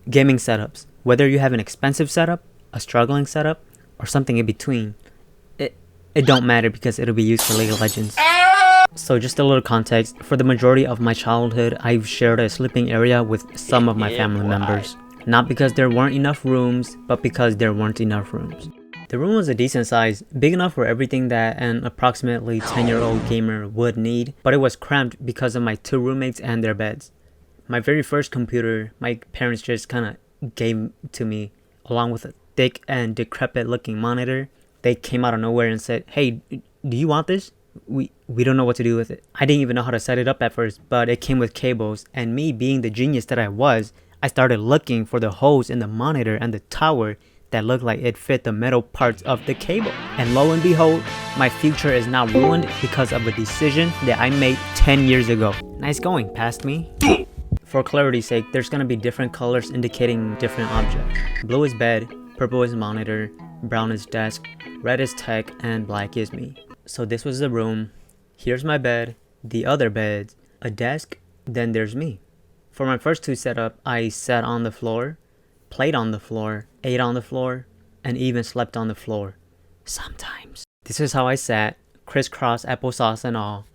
Gaming setups. Whether you have an expensive setup, a struggling setup, or something in between, it don't matter because it'll be used for League of Legends. So just a little context, for the majority of my childhood, I've shared a sleeping area with some of my family members. Not because there weren't enough rooms, but because there weren't enough rooms. The room was a decent size, big enough for everything that an approximately 10-year-old gamer would need, but it was cramped because of my 2 roommates and their beds. My very first computer, my parents just kinda gave to me, along with a thick and decrepit looking monitor. They came out of nowhere and said, "Hey, do you want this? We don't know what to do with it." I didn't even know how to set it up at first, but it came with cables, and me being the genius that I was, I started looking for the holes in the monitor and the tower that looked like it fit the metal parts of the cable. And lo and behold, my future is now ruined because of a decision that I made 10 years ago. Nice going, past me. For clarity's sake, there's gonna be different colors indicating different objects. Blue is bed, purple is monitor, brown is desk, red is tech, and black is me. So this was the room. Here's my bed, the other beds, a desk, then there's me. For my first 2 setup, I sat on the floor, played on the floor, ate on the floor, and even slept on the floor. Sometimes. This is how I sat, crisscross applesauce and all.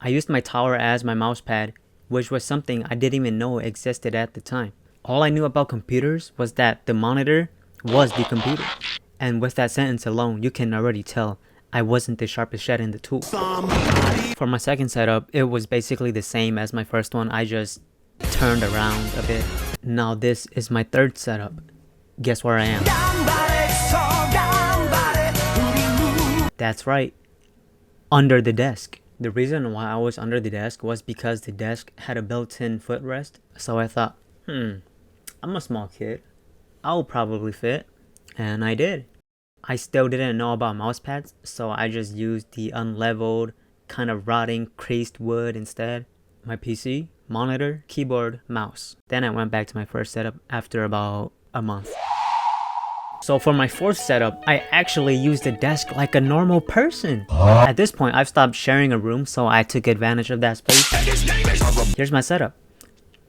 I used my tower as my mouse pad, which was something I didn't even know existed at the time. All I knew about computers was that the monitor was the computer. And with that sentence alone, you can already tell I wasn't the sharpest shed in the tool. For my second setup, it was basically the same as my first one, I just turned around a bit. Now this is my third setup. Guess where I am? That's right, under the desk. The reason why I was under the desk was because the desk had a built-in footrest. So I thought, I'm a small kid, I'll probably fit. And I did. I still didn't know about mouse pads, so I just used the unleveled, kind of rotting, creased wood instead. My PC, monitor, keyboard, mouse. Then I went back to my first setup after about a month. So for my fourth setup, I actually used the desk like a normal person. At this point, I've stopped sharing a room, so I took advantage of that space. Here's my setup.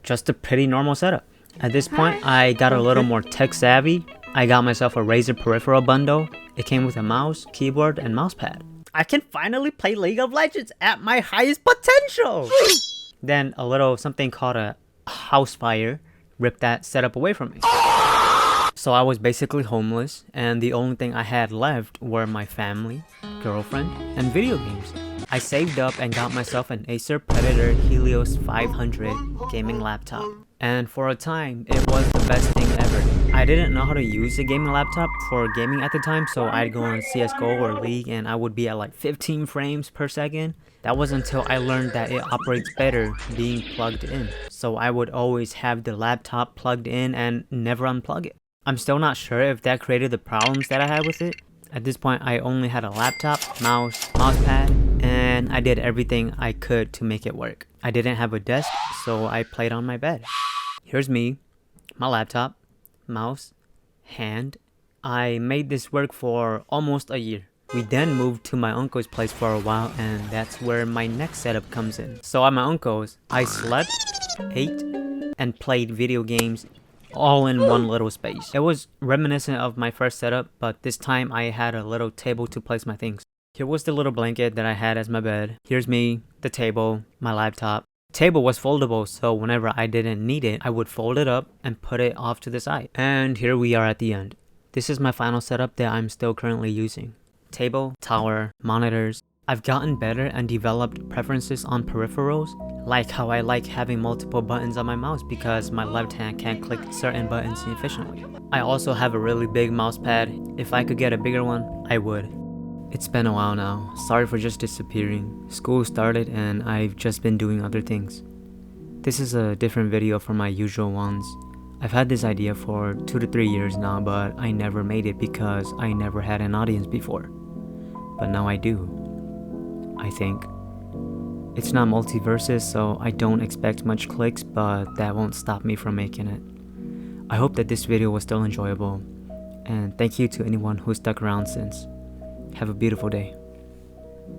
Just a pretty normal setup. At this point, I got a little more tech savvy. I got myself a Razer peripheral bundle. It came with a mouse, keyboard, and mousepad. I can finally play League of Legends at my highest potential! Then a little something called a house fire ripped that setup away from me. So I was basically homeless, and the only thing I had left were my family, girlfriend, and video games. I saved up and got myself an Acer Predator Helios 500 gaming laptop. And for a time, it was the best thing ever. I didn't know how to use a gaming laptop for gaming at the time, so I'd go on CSGO or League and I would be at like 15 frames per second. That was until I learned that it operates better being plugged in. So I would always have the laptop plugged in and never unplug it. I'm still not sure if that created the problems that I had with it. At this point, I only had a laptop, mousepad, and I did everything I could to make it work. I didn't have a desk, so I played on my bed. Here's me, my laptop, mouse, hand. I made this work for almost a year. We then moved to my uncle's place for a while, and that's where my next setup comes in. So at my uncle's, I slept, ate, and played video games all in one little space. It was reminiscent of my first setup, but this time I had a little table to place my things. Here was the little blanket that I had as my bed. Here's me, the table, my laptop. The table was foldable, so whenever I didn't need it, I would fold it up and put it off to the side. And here we are at the end. This is my final setup that I'm still currently using. Table, tower, monitors. I've gotten better and developed preferences on peripherals, like how I like having multiple buttons on my mouse because my left hand can't click certain buttons efficiently. I also have a really big mouse pad. If I could get a bigger one, I would. It's been a while now. Sorry for just disappearing. School started and I've just been doing other things. This is a different video from my usual ones. I've had this idea for 2 to 3 years now, but I never made it because I never had an audience before. But now I do, I think. It's not multiverses, so I don't expect much clicks, but that won't stop me from making it. I hope that this video was still enjoyable, and thank you to anyone who stuck around since. Have a beautiful day.